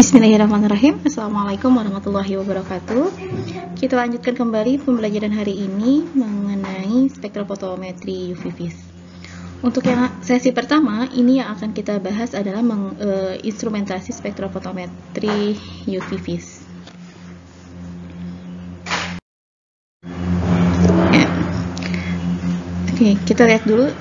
Bismillahirrahmanirrahim. Assalamualaikum warahmatullahi wabarakatuh. Kita lanjutkan kembali pembelajaran hari ini mengenai spektrofotometri UV vis. Untuk yang sesi pertama, ini yang akan kita bahas adalah instrumentasi spektrofotometri UV vis. Oke, kita lihat dulu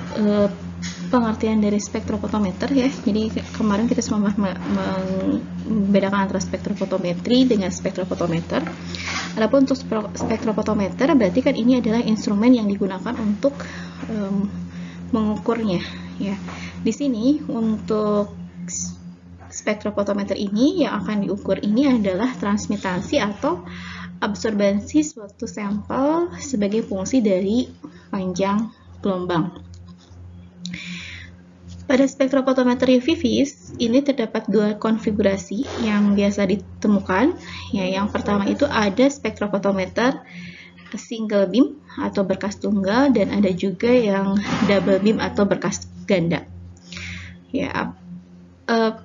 pengertian dari spektrofotometer ya. Jadi kemarin kita semua membedakan antara spektrofotometri dengan spektrofotometer. Adapun untuk spektrofotometer berarti kan ini adalah instrumen yang digunakan untuk mengukurnya ya. Di sini untuk spektrofotometer ini yang akan diukur ini adalah transmitasi atau absorbansi suatu sampel sebagai fungsi dari panjang gelombang. Pada spektrofotometer UV vis ini terdapat dua konfigurasi yang biasa ditemukan. Ya, yang pertama itu ada spektrofotometer single beam atau berkas tunggal dan ada juga yang double beam atau berkas ganda. Ya,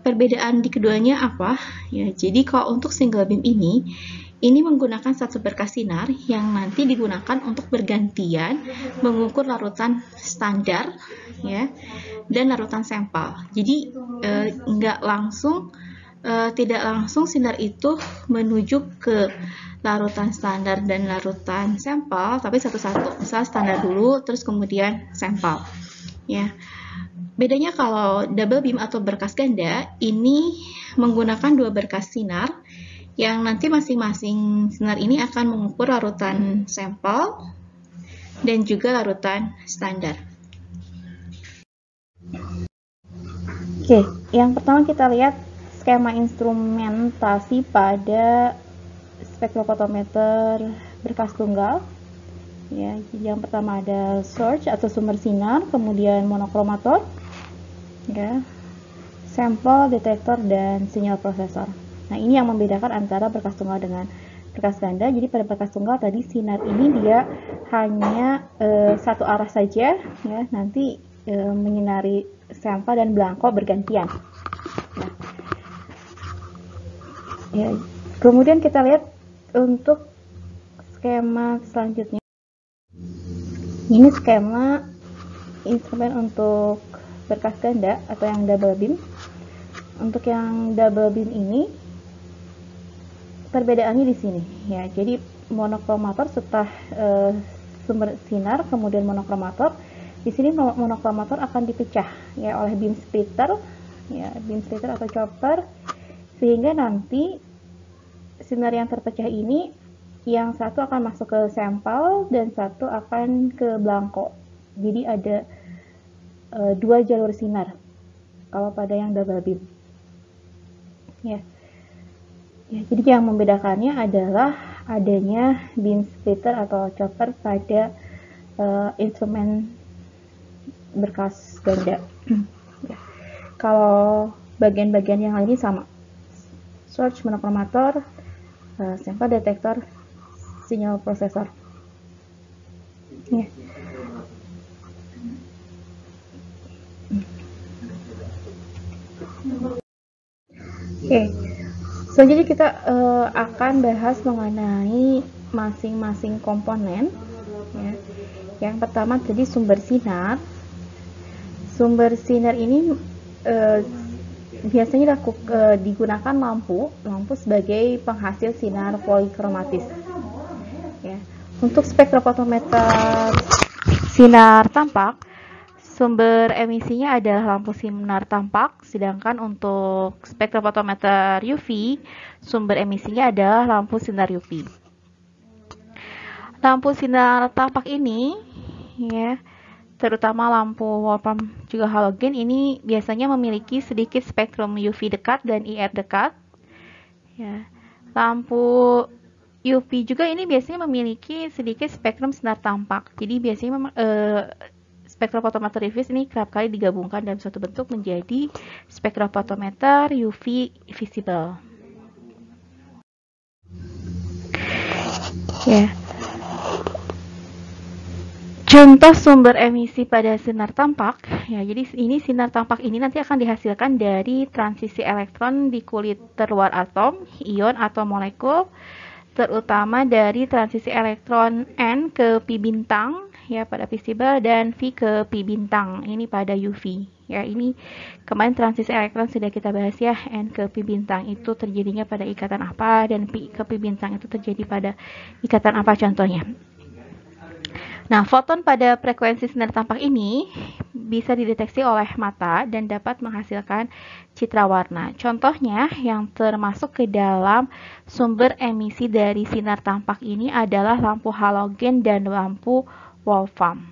perbedaan di keduanya apa? Ya, jadi kalau untuk single beam ini menggunakan satu berkas sinar yang nanti digunakan untuk bergantian mengukur larutan standar ya dan larutan sampel. Jadi tidak langsung sinar itu menuju ke larutan standar dan larutan sampel, tapi satu-satu. Misal standar dulu terus kemudian sampel. Ya. Bedanya kalau double beam atau berkas ganda ini menggunakan dua berkas sinar yang nanti masing-masing sinar ini akan mengukur larutan sampel dan juga larutan standar. Oke, yang pertama kita lihat skema instrumentasi pada spektrofotometer berkas tunggal. Ya, yang pertama ada source atau sumber sinar, kemudian monokromator, ya, sampel, detektor, dan sinyal prosesor. Nah, ini yang membedakan antara berkas tunggal dengan berkas ganda. Jadi pada berkas tunggal tadi sinar ini dia hanya satu arah saja, ya, nanti menyinari sampel dan belangko bergantian. Nah, ya, kemudian kita lihat untuk skema selanjutnya. Ini skema instrumen untuk berkas ganda atau yang double beam. Untuk yang double beam ini perbedaannya di sini ya. Jadi monokromator setelah sumber sinar kemudian monokromator. Di sini monokromator akan dipecah ya oleh beam splitter ya, beam splitter atau chopper, sehingga nanti sinar yang terpecah ini yang satu akan masuk ke sampel dan satu akan ke belangko. Jadi ada dua jalur sinar kalau pada yang double beam. Ya. Ya, jadi yang membedakannya adalah adanya beam splitter atau chopper pada instrumen berkas ganda. Ya. Kalau bagian-bagian yang lainnya sama. Source, monokromator, sampel, detektor, sinyal prosesor. Ya. Oke. Selanjutnya kita akan bahas mengenai masing-masing komponen. Ya. Yang pertama tadi sumber sinar. Sumber sinar ini biasanya digunakan lampu sebagai penghasil sinar polikromatis. Ya. Untuk spektrofotometer sinar tampak, sumber emisinya adalah lampu sinar tampak, sedangkan untuk spektrofotometer UV, sumber emisinya adalah lampu sinar UV. Lampu sinar tampak ini, ya, terutama lampu Wolfram juga halogen, ini biasanya memiliki sedikit spektrum UV dekat dan IR dekat. Ya. Lampu UV juga ini biasanya memiliki sedikit spektrum sinar tampak. Jadi biasanya spektrofotometer UV ini kerap kali digabungkan dalam suatu bentuk menjadi spektrofotometer UV visible. Ya. Contoh sumber emisi pada sinar tampak, ya, jadi ini sinar tampak ini nanti akan dihasilkan dari transisi elektron di kulit terluar atom, ion atau molekul, terutama dari transisi elektron N ke pi bintang, ya, pada visible, dan V ke pi bintang, ini pada UV. Ya, ini kemarin transisi elektron sudah kita bahas ya, N ke pi bintang itu terjadinya pada ikatan apa, dan pi ke pi bintang itu terjadi pada ikatan apa contohnya. Nah, foton pada frekuensi sinar tampak ini bisa dideteksi oleh mata dan dapat menghasilkan citra warna. Contohnya yang termasuk ke dalam sumber emisi dari sinar tampak ini adalah lampu halogen dan lampu wolfram.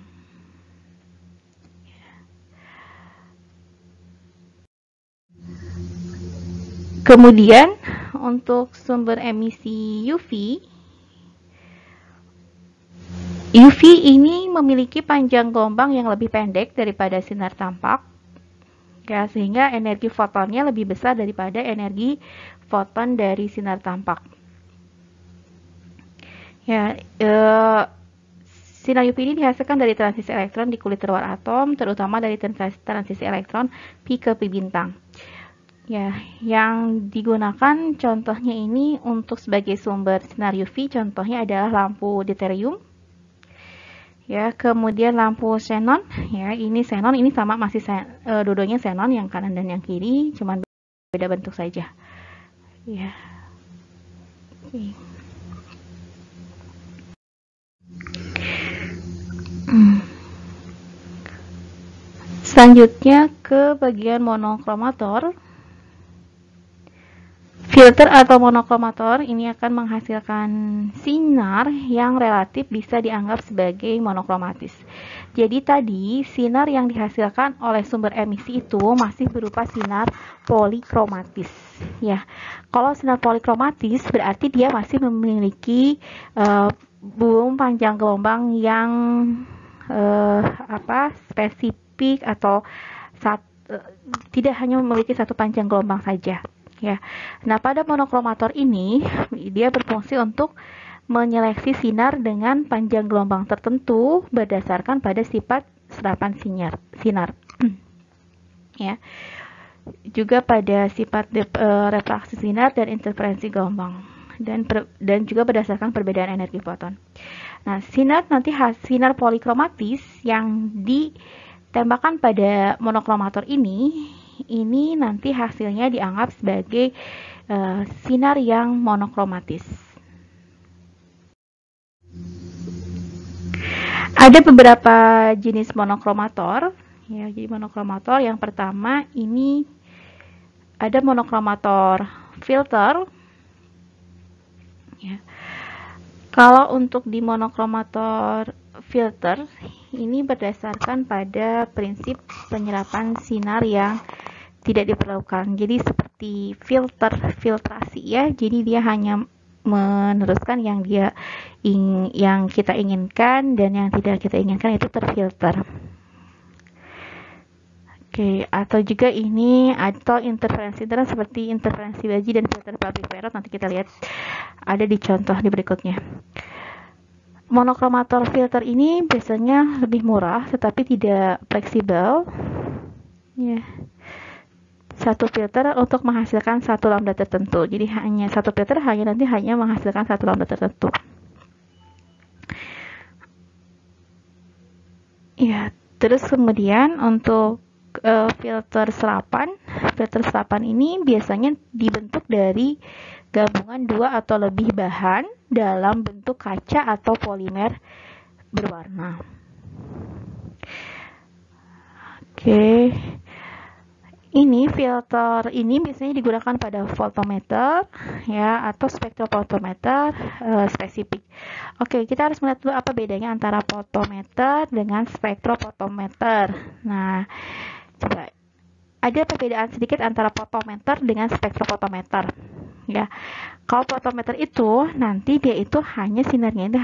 Kemudian untuk sumber emisi UV ini memiliki panjang gelombang yang lebih pendek daripada sinar tampak, ya, sehingga energi fotonnya lebih besar daripada energi foton dari sinar tampak. Ya, sinar UV ini dihasilkan dari transisi elektron di kulit terluar atom, terutama dari transisi elektron pi ke pi bintang. Ya, yang digunakan contohnya ini untuk sebagai sumber sinar UV, contohnya adalah lampu deuterium. Ya, kemudian lampu xenon, ya, ini xenon, ini sama masih dua-duanya xenon, yang kanan dan yang kiri, cuman beda bentuk saja. Ya. Oke. Selanjutnya ke bagian monokromator. Filter atau monokromator ini akan menghasilkan sinar yang relatif bisa dianggap sebagai monokromatis. Jadi tadi sinar yang dihasilkan oleh sumber emisi itu masih berupa sinar polikromatis. Ya, kalau sinar polikromatis berarti dia masih memiliki boom panjang gelombang yang spesifik atau tidak hanya memiliki satu panjang gelombang saja. Ya. Nah, pada monokromator ini dia berfungsi untuk menyeleksi sinar dengan panjang gelombang tertentu berdasarkan pada sifat serapan sinar. Ya. Juga pada sifat refraksi sinar dan interferensi gelombang, dan juga berdasarkan perbedaan energi foton. Nah, sinar polikromatis yang ditembakkan pada monokromator ini nanti hasilnya dianggap sebagai sinar yang monokromatis. Ada beberapa jenis monokromator, ya. Jadi monokromator yang pertama ini ada monokromator filter. Ya. Kalau untuk di monokromator filter ini berdasarkan pada prinsip penyerapan sinar yang tidak diperlukan. Jadi seperti filtrasi, ya. Jadi dia hanya meneruskan yang kita inginkan, dan yang tidak kita inginkan itu terfilter. Oke, atau juga ini atau interferensi sinar seperti interferensi baji dan filter Fabry-Perot, nanti kita lihat ada di contoh di berikutnya. Monokromator filter ini biasanya lebih murah tetapi tidak fleksibel. Ya. Satu filter untuk menghasilkan satu lambda tertentu. Jadi satu filter hanya menghasilkan satu lambda tertentu. Ya, terus kemudian untuk filter serapan ini biasanya dibentuk dari gabungan dua atau lebih bahan dalam bentuk kaca atau polimer berwarna. Oke. Ini filter ini biasanya digunakan pada voltmeter, ya, atau spektrofotometer spesifik. Oke, kita harus melihat dulu apa bedanya antara voltmeter dengan spektrofotometer. Nah, coba ada perbedaan sedikit antara voltmeter dengan spektrofotometer. Ya, kalau voltmeter itu nanti dia itu hanya sinarnya itu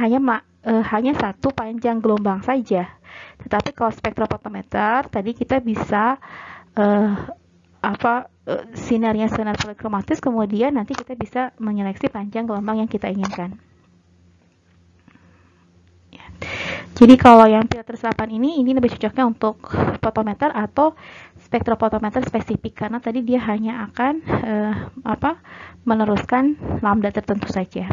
hanya satu panjang gelombang saja. Tetapi kalau spektrofotometer tadi kita bisa sinarnya sinar polikromatis, kemudian nanti kita bisa menyeleksi panjang gelombang yang kita inginkan. Ya. Jadi kalau yang filter senapan ini lebih cocoknya untuk fotometer atau spektrofotometer spesifik, karena tadi dia hanya akan meneruskan lambda tertentu saja.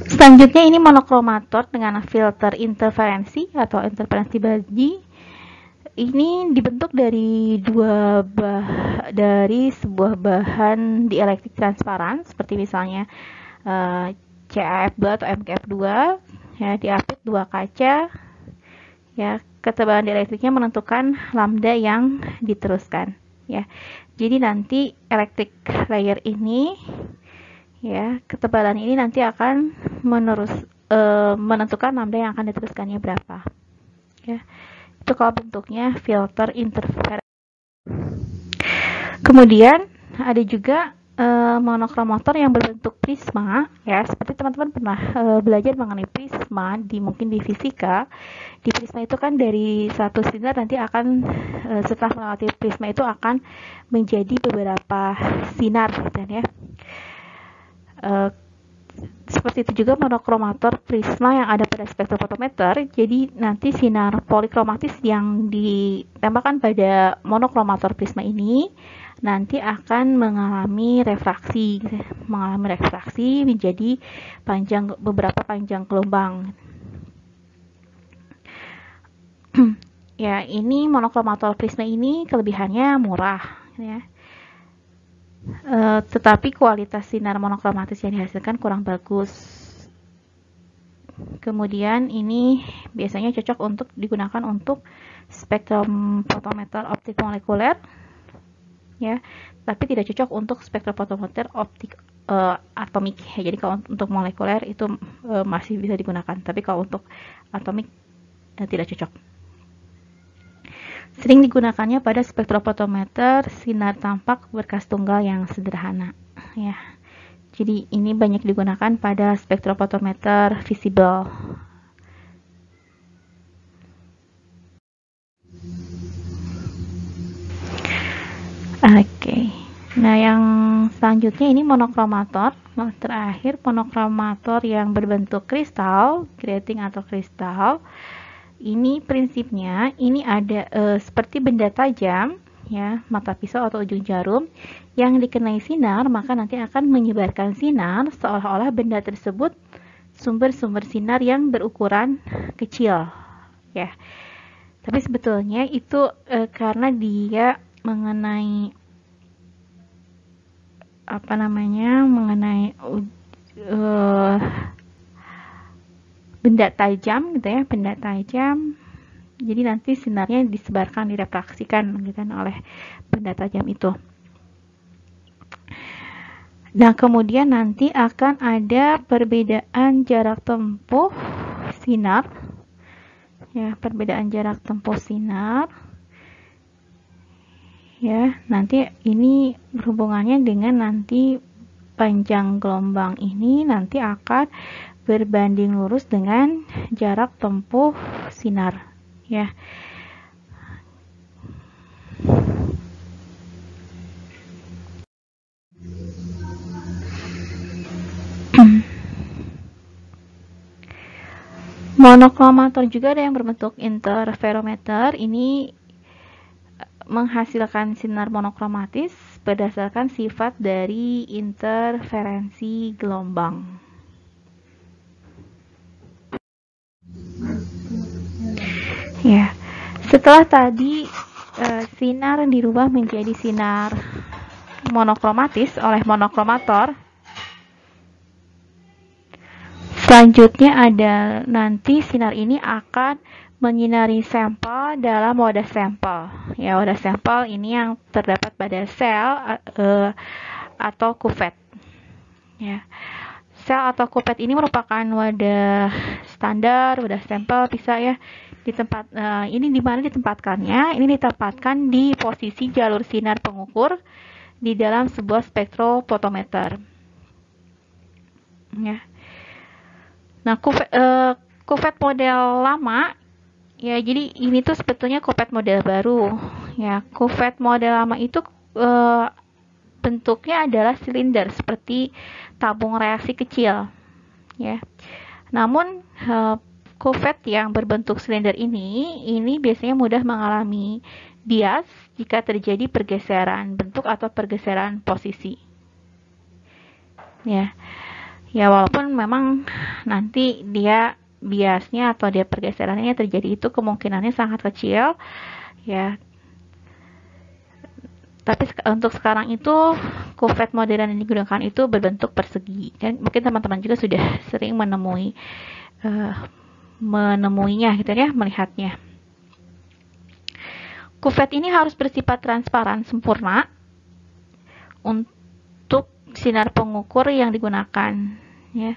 Selanjutnya ini monokromator dengan filter interferensi atau interferensi baji. Ini dibentuk dari sebuah bahan dielektrik transparan seperti misalnya CaF2 atau MkF2, ya, diapit dua kaca, ya, ketebalan dielektriknya menentukan lambda yang diteruskan, ya. Jadi nanti electric layer ini, ya, ketebalan ini nanti akan menentukan lambda yang akan diteruskannya berapa, ya. Itu kalau bentuknya filter interferensi. Kemudian ada juga monokromator yang berbentuk prisma, ya, seperti teman-teman pernah belajar mengenai prisma mungkin di fisika. Di prisma itu kan dari satu sinar nanti akan setelah melewati prisma itu akan menjadi beberapa sinar, gitu ya. Seperti itu juga monokromator prisma yang ada pada spektrofotometer. Jadi nanti sinar polikromatis yang ditembakkan pada monokromator prisma ini nanti akan mengalami refraksi menjadi beberapa panjang gelombang. Ya, ini monokromator prisma ini kelebihannya murah, ya. Tetapi kualitas sinar monokromatis yang dihasilkan kurang bagus. Kemudian ini biasanya cocok untuk digunakan untuk spektrofotometer optik molekuler, ya, tapi tidak cocok untuk spektrofotometer optik atomik, ya. Jadi kalau untuk molekuler itu masih bisa digunakan, tapi kalau untuk atomik tidak cocok. Sering digunakannya pada spektrofotometer sinar tampak berkas tunggal yang sederhana, ya. Jadi ini banyak digunakan pada spektrofotometer visible. Oke. Nah, yang selanjutnya ini monokromator. Nah, terakhir monokromator yang berbentuk kristal, grating atau kristal. Ini prinsipnya ini ada seperti benda tajam, ya, mata pisau atau ujung jarum yang dikenai sinar, maka nanti akan menyebarkan sinar seolah-olah benda tersebut sumber-sumber sinar yang berukuran kecil, ya. Tapi sebetulnya itu karena dia mengenai benda tajam, gitu ya, benda tajam. Jadi nanti sinarnya disebarkan, direfraksikan, gitu, oleh benda tajam itu. Nah, kemudian nanti akan ada perbedaan jarak tempuh sinar, ya, perbedaan jarak tempuh sinar, ya. Nanti ini berhubungannya dengan nanti panjang gelombang ini nanti akan berbanding lurus dengan jarak tempuh sinar, ya. Monokromator juga ada yang berbentuk interferometer. Ini menghasilkan sinar monokromatis berdasarkan sifat dari interferensi gelombang. Ya, setelah tadi sinar dirubah menjadi sinar monokromatis oleh monokromator, selanjutnya ada nanti sinar ini akan menyinari sampel dalam wadah sampel. Ya, wadah sampel ini yang terdapat pada sel atau kuvet. Ya. Sel atau kuvet ini merupakan wadah standar, wadah sampel bisa, ya. Di tempat ini di mana ditempatkannya? Ini ditempatkan di posisi jalur sinar pengukur di dalam sebuah spektrofotometer. Ya. Nah, kuvet model lama, ya, jadi ini tuh sebetulnya kuvet model baru, ya. Kuvet model lama itu bentuknya adalah silinder seperti tabung reaksi kecil, ya. Namun kuvet yang berbentuk silinder ini biasanya mudah mengalami bias jika terjadi pergeseran bentuk atau pergeseran posisi. Ya, walaupun memang nanti dia biasnya atau dia pergeserannya terjadi itu kemungkinannya sangat kecil, ya. Tapi untuk sekarang itu kuvet modern yang digunakan itu berbentuk persegi, dan mungkin teman-teman juga sudah sering menemuinya gitu ya, melihatnya. Kuvet ini harus bersifat transparan sempurna untuk sinar pengukur yang digunakan, ya.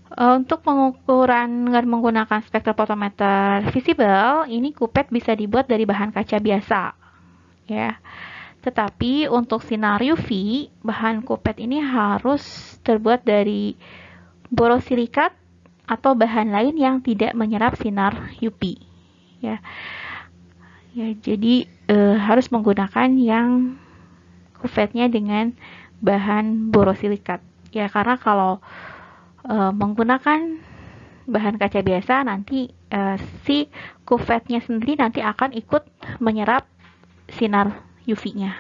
Untuk pengukuran dengan menggunakan spektrofotometer visible, ini kuvet bisa dibuat dari bahan kaca biasa, ya. Tetapi untuk sinar UV, bahan kuvet ini harus terbuat dari borosilikat atau bahan lain yang tidak menyerap sinar UV, ya. Jadi harus menggunakan yang kuvetnya dengan bahan borosilikat, ya, karena kalau menggunakan bahan kaca biasa nanti si kuvetnya sendiri nanti akan ikut menyerap sinar UV-nya,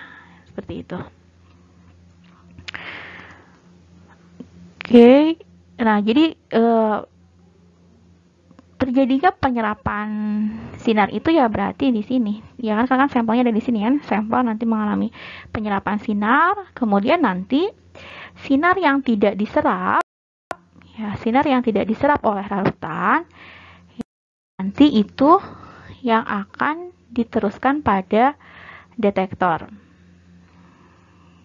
seperti itu. Oke, nah jadi terjadinya penyerapan sinar itu ya berarti di sini, ya kan sampelnya ada di sini kan, sampel nanti mengalami penyerapan sinar, kemudian nanti sinar yang tidak diserap, ya sinar yang tidak diserap oleh larutan, nanti itu yang akan diteruskan pada detektor,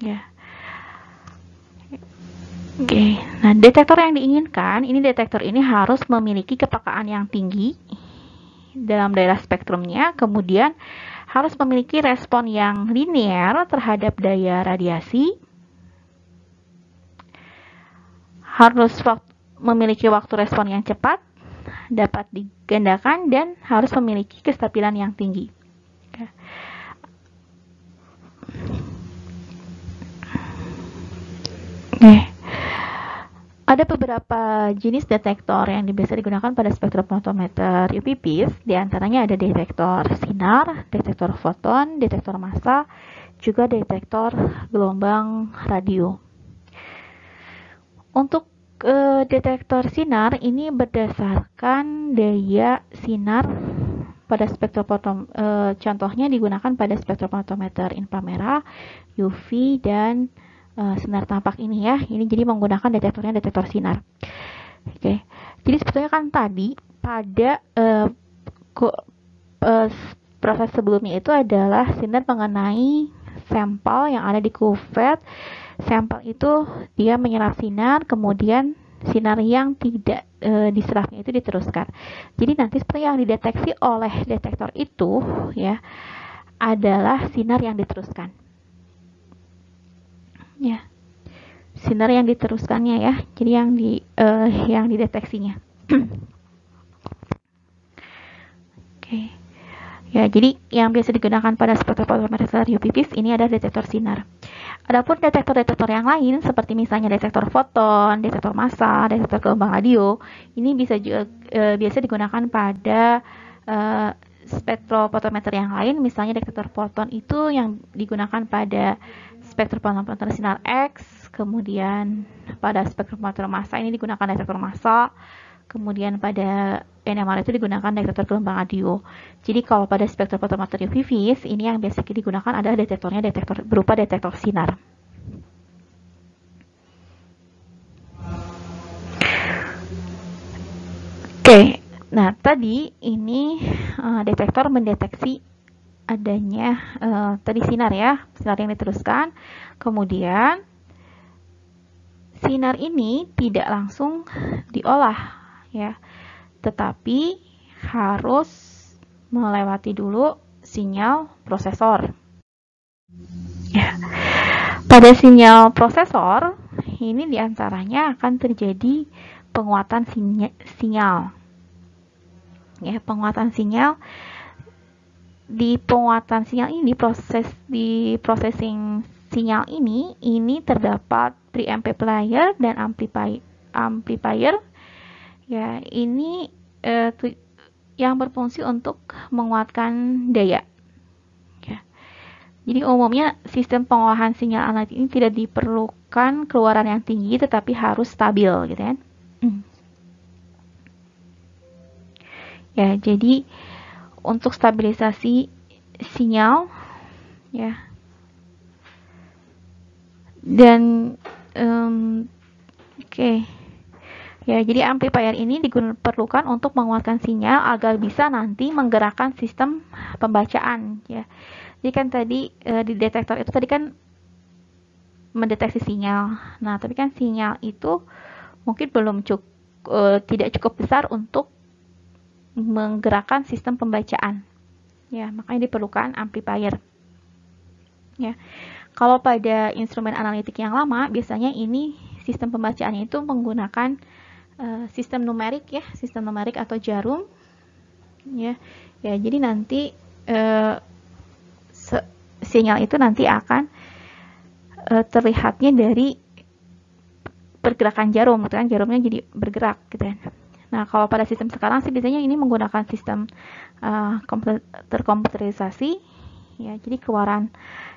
ya. Oke, nah detektor yang diinginkan, detektor ini harus memiliki kepekaan yang tinggi dalam daerah spektrumnya, kemudian harus memiliki respon yang linear terhadap daya radiasi, harus memiliki waktu respon yang cepat, dapat digandakan, dan harus memiliki kestabilan yang tinggi. Oke. Ada beberapa jenis detektor yang biasa digunakan pada spektrofotometer UV-Vis, diantaranya ada detektor sinar, detektor foton, detektor massa, juga detektor gelombang radio. Untuk detektor sinar ini berdasarkan daya sinar pada contohnya digunakan pada spektrofotometer inframerah, UV, dan sinar tampak ini ya. Ini jadi menggunakan detektor sinar. Oke. Jadi sebetulnya kan tadi pada proses sebelumnya itu adalah sinar mengenai sampel yang ada di kuvet. Sampel itu dia menyerap sinar, kemudian sinar yang tidak diserapnya itu diteruskan. Jadi nanti seperti yang dideteksi oleh detektor itu ya adalah sinar yang diteruskan. Ya, sinar yang diteruskannya ya, jadi yang dideteksinya. Oke, ya jadi yang biasa digunakan pada spektrofotometer UV-Vis ini adalah detektor sinar. Adapun detektor-detektor yang lain seperti misalnya detektor foton, detektor massa, detektor gelombang radio, ini bisa juga biasa digunakan pada spektrofotometer yang lain. Misalnya detektor foton itu yang digunakan pada spektrofotometer sinar X, kemudian pada spektrofotometer massa ini digunakan detektor massa, kemudian pada NMR itu digunakan detektor gelombang radio. Jadi kalau pada spektrofotometer UV-Vis ini yang biasa digunakan adalah detektornya berupa detektor sinar. Oke, nah tadi ini detektor mendeteksi adanya tadi sinar ya, sinar yang diteruskan. Kemudian sinar ini tidak langsung diolah ya, tetapi harus melewati dulu sinyal prosesor. Ya. Pada sinyal prosesor ini diantaranya akan terjadi penguatan sinyal. Ya, penguatan sinyal. Di penguatan sinyal ini, di processing sinyal ini terdapat preamplifier dan amplifier. Ya, ini yang berfungsi untuk menguatkan daya. Ya. Jadi umumnya sistem pengolahan sinyal analitik ini tidak diperlukan keluaran yang tinggi, tetapi harus stabil, gitu kan? Ya, jadi untuk stabilisasi sinyal, ya, dan oke. Ya, jadi amplifier ini diperlukan untuk menguatkan sinyal agar bisa nanti menggerakkan sistem pembacaan, ya. Jadi kan tadi di detektor itu tadi kan mendeteksi sinyal. Nah, tapi kan sinyal itu mungkin tidak cukup besar untuk menggerakkan sistem pembacaan. Ya, makanya diperlukan amplifier. Ya. Kalau pada instrumen analitik yang lama, biasanya ini sistem pembacaannya itu menggunakan sistem numerik, ya, sistem numerik atau jarum, ya. Ya, jadi nanti sinyal itu nanti akan terlihatnya dari pergerakan jarum, gitu kan, jarumnya jadi bergerak, gitu kan. Nah, kalau pada sistem sekarang sih biasanya ini menggunakan sistem terkomputerisasi, ya. Jadi keluaran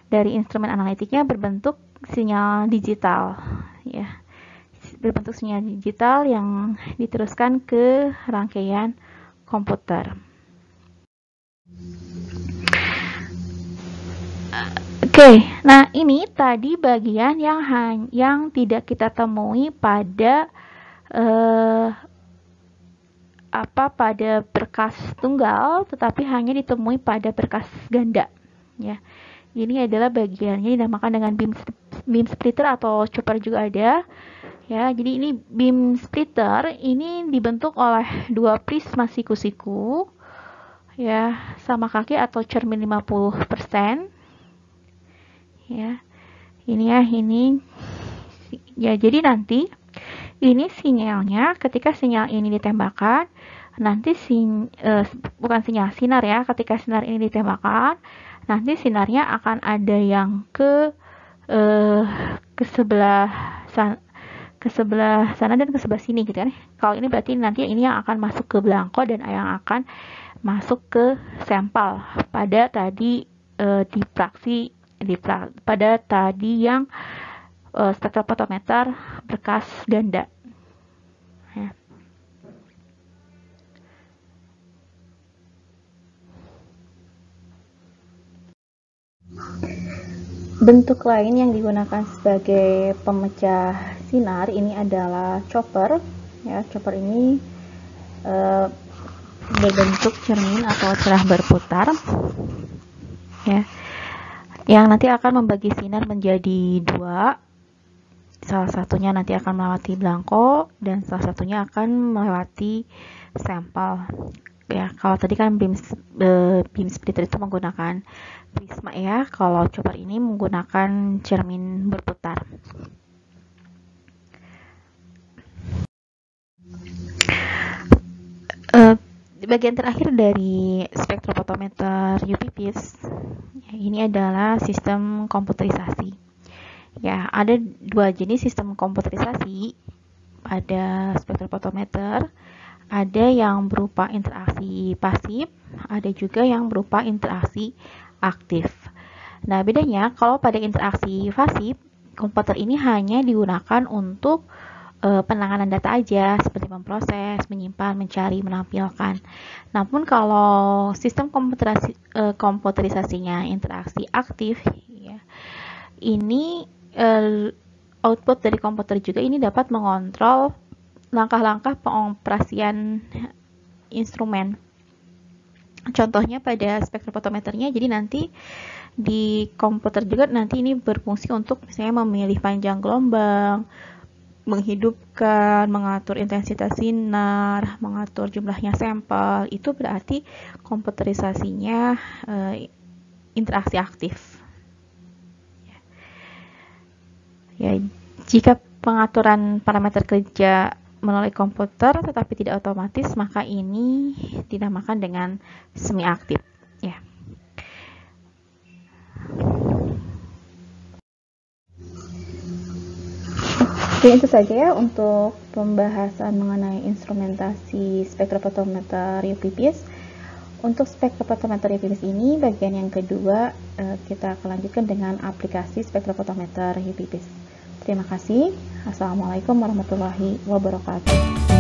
dari instrumen analitiknya berbentuk sinyal digital, ya, berbentuk sinyal digital yang diteruskan ke rangkaian komputer. Oke, nah ini tadi bagian yang tidak kita temui pada pada berkas tunggal, tetapi hanya ditemui pada berkas ganda, ya. Ini adalah bagiannya dinamakan dengan beam splitter atau chopper juga ada. Ya, jadi ini beam splitter ini dibentuk oleh dua prisma siku-siku, ya, sama kaki atau cermin 50%. Ya. Ini ya, jadi nanti ini sinyalnya ketika sinyal ini ditembakkan, nanti bukan sinar ya, ketika sinar ini ditembakkan, nanti sinarnya akan ada yang ke sebelah sana dan ke sebelah sini, gitu kan. Kalau ini berarti nanti ini yang akan masuk ke belangko dan yang akan masuk ke sampel pada tadi pada tadi yang spektrofotometer berkas ganda. Ya. Bentuk lain yang digunakan sebagai pemecah sinar ini adalah chopper. Ya, chopper ini berbentuk cermin atau cerah berputar, ya, yang nanti akan membagi sinar menjadi dua. Salah satunya nanti akan melewati belangko dan salah satunya akan melewati sampel. Ya, kalau tadi kan beam splitter itu menggunakan prisma, ya. Kalau chopper ini menggunakan cermin berputar. Bagian terakhir dari spektrofotometer UV-Vis, ya, ini adalah sistem komputerisasi. Ya, ada dua jenis sistem komputerisasi pada spektrofotometer. Ada yang berupa interaksi pasif, ada juga yang berupa interaksi aktif. Nah, bedanya kalau pada interaksi pasif, komputer ini hanya digunakan untuk penanganan data aja, seperti memproses, menyimpan, mencari, menampilkan. Namun kalau sistem komputerisasinya interaksi aktif, ya, ini output dari komputer juga ini dapat mengontrol langkah-langkah pengoperasian instrumen. Contohnya pada spektrofotometernya, jadi nanti di komputer juga nanti ini berfungsi untuk misalnya memilih panjang gelombang, menghidupkan, mengatur intensitas sinar, mengatur jumlahnya sampel. Itu berarti komputerisasinya interaksi aktif. Ya, jika pengaturan parameter kerja melalui komputer tetapi tidak otomatis, maka ini dinamakan dengan semi aktif, ya. Mungkin itu saja ya untuk pembahasan mengenai instrumentasi spektrofotometer UV-Vis. Untuk spektrofotometer UV-Vis ini, bagian yang kedua kita akan lanjutkan dengan aplikasi spektrofotometer UV-Vis. Terima kasih. Assalamualaikum warahmatullahi wabarakatuh.